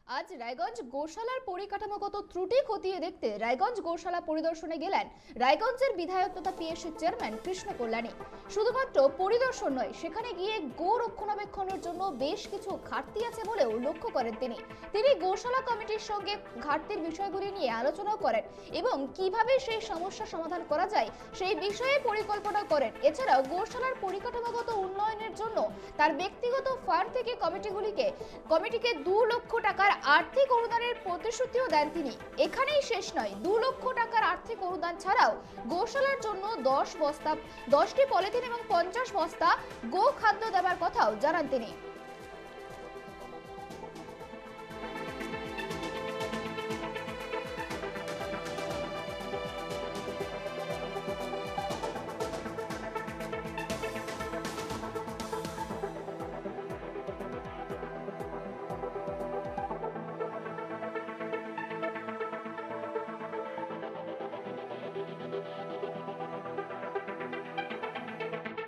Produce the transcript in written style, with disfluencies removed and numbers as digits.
আজ রায়গঞ্জ গোশালার পরিকাঠামোগত ত্রুটি খতিয়ে দেখতে রায়গঞ্জ গোশালা পরিদর্শনে গেলেন রায়গঞ্জের বিধায়ক তথা পিএসসি চেয়ারম্যান কৃষ্ণ কল্যাণী। শুধুমাত্র পরিদর্শন নয়, সেখানে গিয়ে গো রক্ষণাবেক্ষণের জন্য বেশ কিছু ঘাটতি আছে বলেও লক্ষ্য করেন তিনি গোশালা কমিটির সঙ্গে ঘাটতির বিষয়গুলি নিয়ে আলোচনাও করেন এবং কিভাবে সেই সমস্যা সমাধান করা যায় সেই বিষয়ে পরিকল্পনা করেন। এছাড়াও গোশালার পরিকাঠামোগত উন্নয়নের জন্য তার ব্যক্তিগত ফান্ড থেকে কমিটিকে 2 লক্ষ টাকার আর্থিক অনুদানের প্রতিশ্রুতিও দেন তিনি। এখানেই শেষ নয়, 2 লক্ষ টাকার আর্থিক অনুদান ছাড়াও গোশালার জন্য 10টি পলিথিন এবং 50 বস্তা গো খাদ্য দেওয়ার কথাও জানান তিনি।